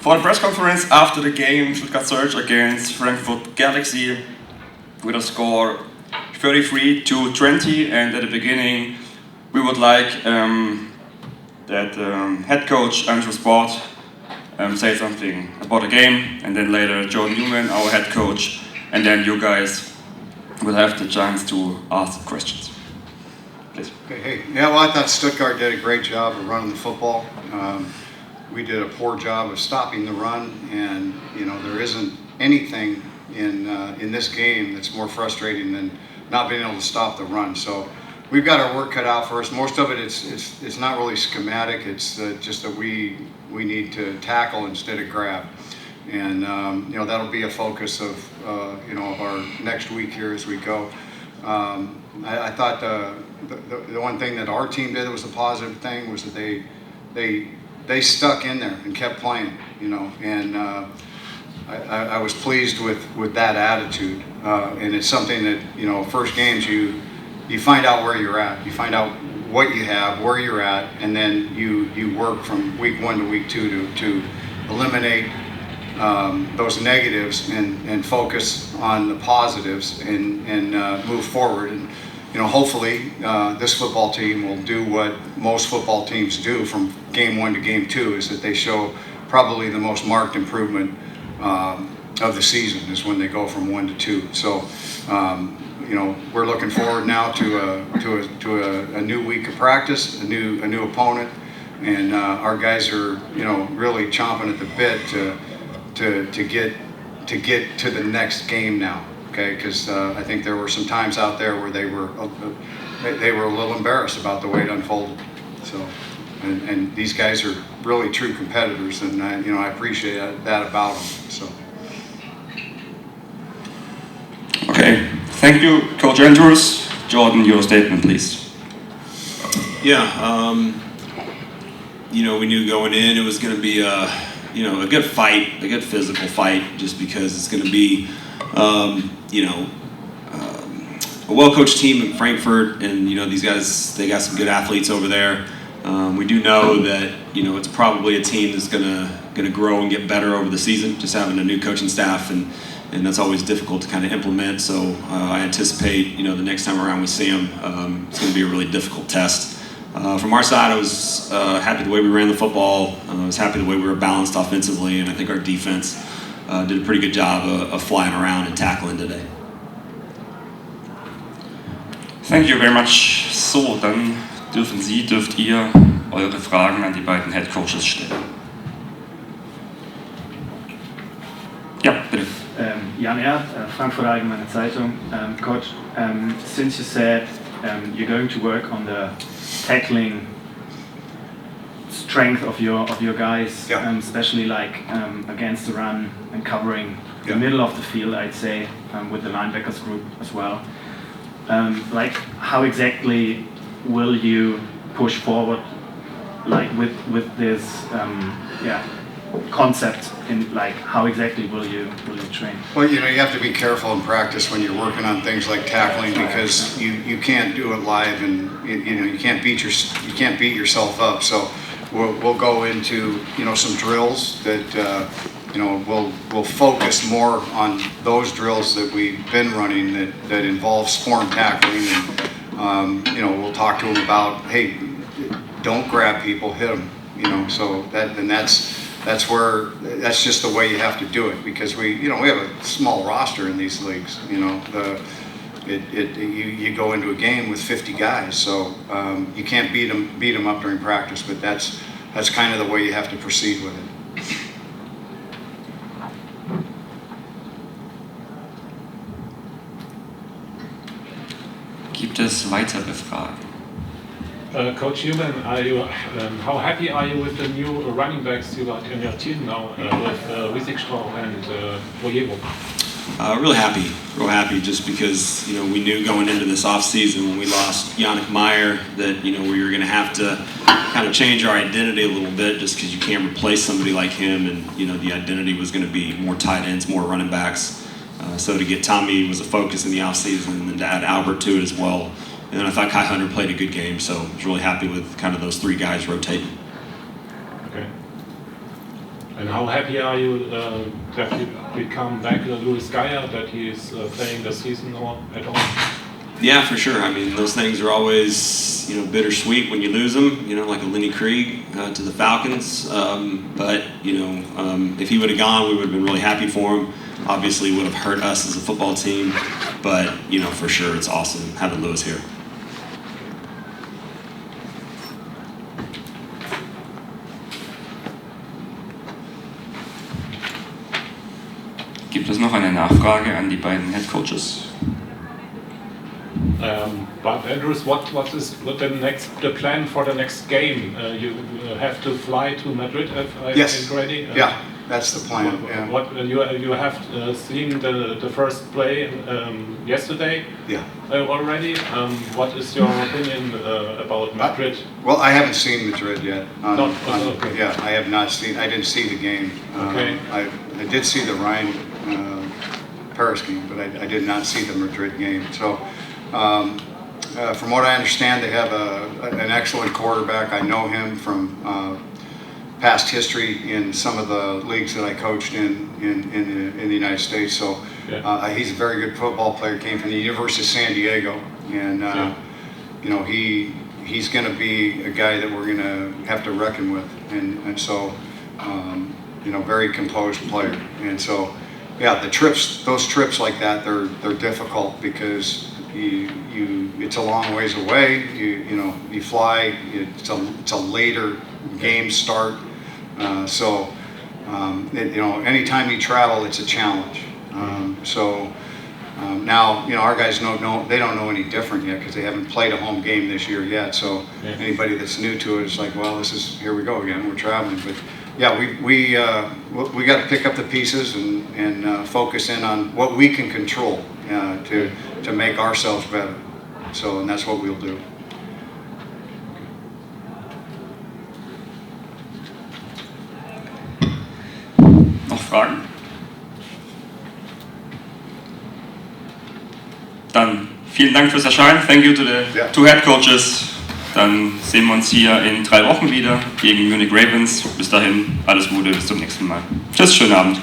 For the press conference after the game, Stuttgart surged against Frankfurt Galaxy with a score 33-20, and at the beginning we would like that head coach Andrew Sport say something about the game, and then later Jordan Newman, our head coach, and then you guys will have the chance to ask questions. Please. Hey. Yeah, well, I thought Stuttgart did a great job of running the football. We did a poor job of stopping the run, and there isn't anything in this game that's more frustrating than not being able to stop the run. So we've got our work cut out for us. Most of it it's not really schematic. It's just that we need to tackle instead of grab, and that'll be a focus of of our next week here as we go. I thought the one thing that our team did that was a positive thing was that they stuck in there and kept playing, and I was pleased with that attitude, and it's something that first games you find out where you're at, you find out what you have, where you're at, and then you work from week 1 to week 2 to eliminate those negatives and focus on the positives and move forward. And hopefully this football team will do what most football teams do from game 1 to game 2, is that they show probably the most marked improvement of the season is when they go from 1 to 2. So we're looking forward now to a new week of practice, a new opponent, and our guys are really chomping at the bit to get to the next game now. Okay, because I think there were some times out there where they were a little embarrassed about the way it unfolded. So, and these guys are really true competitors, and I appreciate that about them. So. Okay, thank you, Coach Andrews. Jordan, your statement, please. Yeah, we knew going in it was going to be a good fight, a good physical fight, just because it's going to be. A well-coached team in Frankfurt, and these guys, they got some good athletes over there. We do know that it's probably a team that's gonna grow and get better over the season, just having a new coaching staff, and that's always difficult to kind of implement. So I anticipate the next time around we see them, it's going to be a really difficult test. From our side, I was happy the way we ran the football. I was happy the way we were balanced offensively, and I think our defense did a pretty good job of flying around and tackling today. Thank you very much. So, dann dürft ihr eure Fragen an die beiden Head Coaches stellen. Ja, bitte. Jan Erd, Frankfurt Allgemeine Zeitung. Coach, since you said you're going to work on the tackling strength of your guys, yeah. Especially against the run and covering the middle of the field, I'd say, with the linebackers group as well. How exactly will you push forward, with this concept? In how exactly will you train? Well, you have to be careful in practice when you're working on things like tackling, because you can't do it live, and you can't beat yourself up. So we'll go into some drills that we'll focus more on those drills that we've been running that involve form tackling, and we'll talk to them about, hey, don't grab people, hit them. So that's just the way you have to do it, because we have a small roster in these leagues. You go into a game with 50 guys, so you can't beat them up during practice, but that's kind of the way you have to proceed with it. Gibt es weitere Fragen? Coach Newman, how happy are you with the new running backs you got in your team now, with Wiesigstraw and Boyevo? Real happy, just because we knew going into this off season when we lost Yannick Meyer that we were going to have to kind of change our identity a little bit, just because you can't replace somebody like him, and the identity was going to be more tight ends, more running backs. So to get Tommy was a focus in the off season, and then to add Albert to it as well. And then I thought Kai Hunter played a good game, so I was really happy with kind of those three guys rotating. Okay. And how happy are you that you become back Louis Geyer, that he is playing the season at all? Yeah, for sure. I mean, those things are always, bittersweet when you lose them, like a Lenny Krieg to the Falcons. But if he would have gone, we would have been really happy for him. Obviously, would have hurt us as a football team. But, for sure, it's awesome having Louis here. Gibt es noch eine Nachfrage an die beiden Head Coaches? But Andrews, what is the plan for the next game? You have to fly to Madrid, I think, already. Yeah, that's the plan. Yeah. What you have seen the first play yesterday? Yeah. Already. What is your opinion about Madrid? Well, I haven't seen Madrid yet. Okay. Yeah, I have not seen. I didn't see the game. Okay. I did see the Ryan Paris game, but I did not see the Madrid game. So. From what I understand, they have an excellent quarterback. I know him from past history in some of the leagues that I coached in the United States. So he's a very good football player. Came from the University of San Diego, and he's going to be a guy that we're going to have to reckon with. And so very composed player. And so those trips like that, they're difficult because. It's a long ways away. You fly. It's a later game start. So anytime you travel, it's a challenge. Now our guys don't know any different yet because they haven't played a home game this year yet. So anybody that's new to it is like, well, here we go again. We're traveling, but yeah, we got to pick up the pieces and focus in on what we can control to make ourselves better. And that's what we'll do. Noch Fragen? Dann vielen Dank fürs Erscheinen. Thank you to the two head coaches. Dann sehen wir uns hier in 3 Wochen wieder gegen Munich Ravens. Bis dahin, alles Gute, bis zum nächsten Mal. Tschüss, schönen Abend.